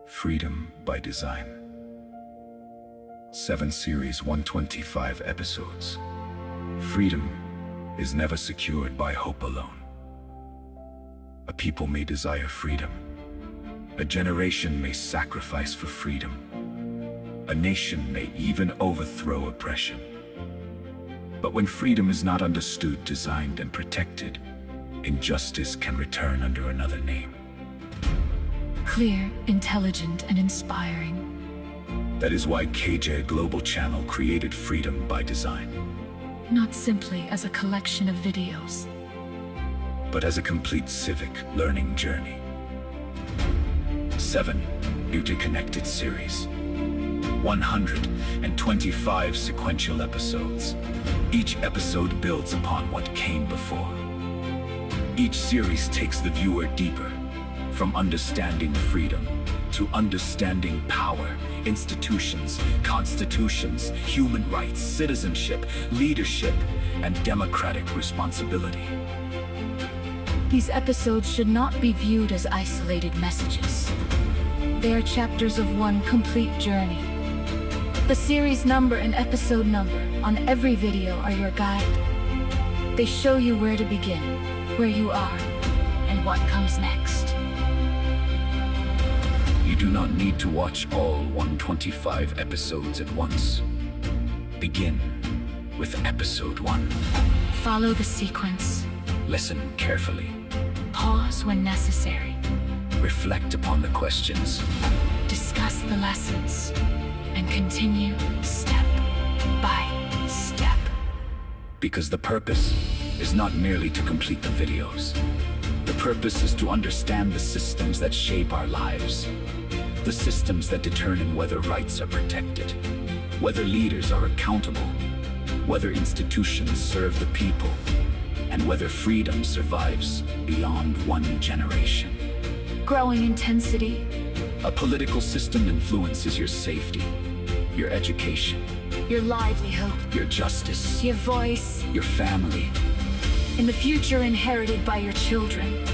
Freedom by Design. 7 series, 125 episodes. Freedom is never secured by hope alone. A people may desire freedom. A generation may sacrifice for freedom. A nation may even overthrow oppression. But when freedom is not understood, designed, and protected, injustice can return under another name. Clear, intelligent, and inspiring. That is why KJA Global Channel created Freedom by Design. Not simply as a collection of videos, but as a complete civic learning journey. 7 interconnected series. 125 sequential episodes. Each episode builds upon what came before. Each series takes the viewer deeper, from understanding freedom to understanding power, institutions, constitutions, human rights, citizenship, leadership, and democratic responsibility. These episodes should not be viewed as isolated messages. They are chapters of one complete journey. The series number and episode number on every video are your guide. They show you where to begin, where you are, and what comes next. You do not need to watch all 125 episodes at once. Begin with episode 1. Follow the sequence. Listen carefully. Pause when necessary. Reflect upon the questions. Discuss the lessons. And continue step by step. Because the purpose is not merely to complete the videos. The purpose is to understand the systems that shape our lives. The systems that determine whether rights are protected, whether leaders are accountable, whether institutions serve the people, and whether freedom survives beyond one generation. Growing intensity. A political system influences your safety, your education, your livelihood, your justice, your voice, your family, and the future inherited by your children.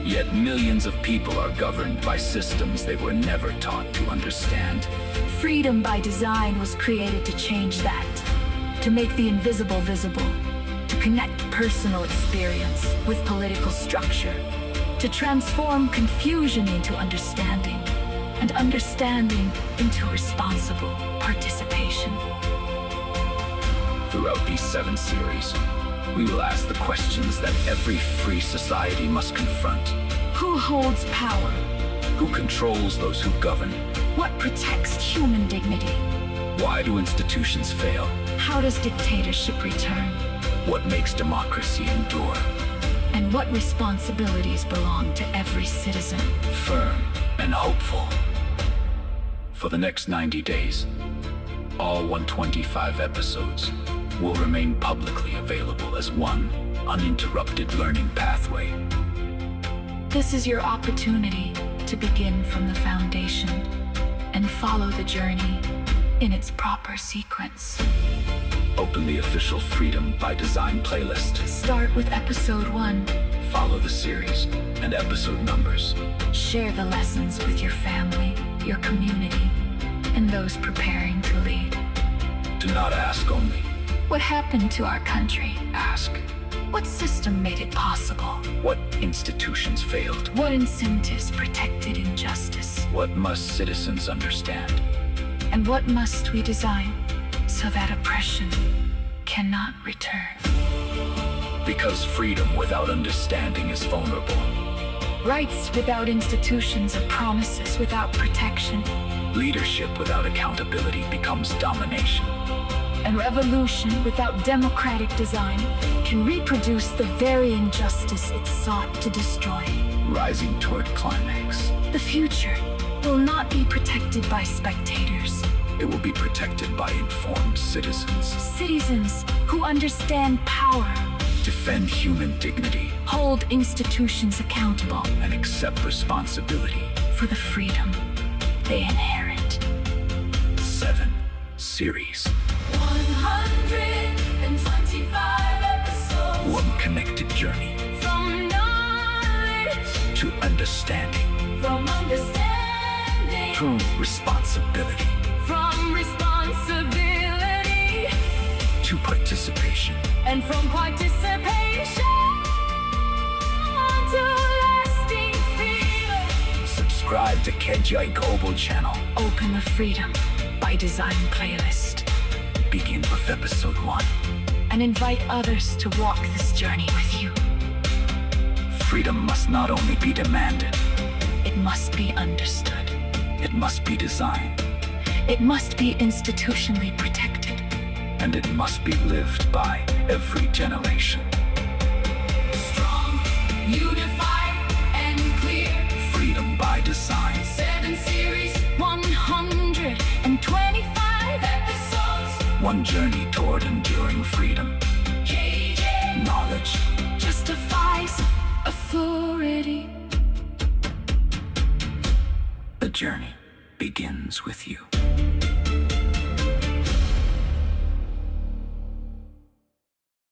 Yet millions of people are governed by systems they were never taught to understand. Freedom by Design was created to change that, to make the invisible visible, to connect personal experience with political structure, to transform confusion into understanding, and understanding into responsible participation. Throughout these 7 series, we will ask the questions that every free society must confront. Who holds power? Who controls those who govern? What protects human dignity? Why do institutions fail? How does dictatorship return? What makes democracy endure? And what responsibilities belong to every citizen? Firm and hopeful. For the next 90 days, all 125 episodes will remain publicly available as one uninterrupted learning pathway. This is your opportunity to begin from the foundation and follow the journey in its proper sequence. Open the official Freedom by Design playlist. Start with episode 1. Follow the series and episode numbers. Share the lessons with your family, your community, and those preparing to lead. Do not ask only. What happened to our country? Ask. What system made it possible? What institutions failed? What incentives protected injustice? What must citizens understand? And what must we design so that oppression cannot return? Because freedom without understanding is vulnerable. Rights without institutions are promises without protection. Leadership without accountability becomes domination. And revolution without democratic design can reproduce the very injustice it sought to destroy. Rising toward climax. The future will not be protected by spectators. It will be protected by informed citizens. Citizens who understand power, defend human dignity, hold institutions accountable, and accept responsibility for the freedom they inherit. 7 series. 125 episodes. One connected journey. From knowledge to understanding. from understanding to responsibility, From responsibility to participation. and from participation to lasting freedom. Subscribe to KJA Global Channel. Open the Freedom by Design playlist Begin with episode 1. and invite others to walk this journey with you. Freedom must not only be demanded, It must be understood. it must be designed, It must be institutionally protected. and it must be lived by every generation. Strong, unified, and clear. Freedom by design. 7 series, 125 episodes. One journey toward enduring freedom. KJ Knowledge. Justifies authority. The journey begins with you.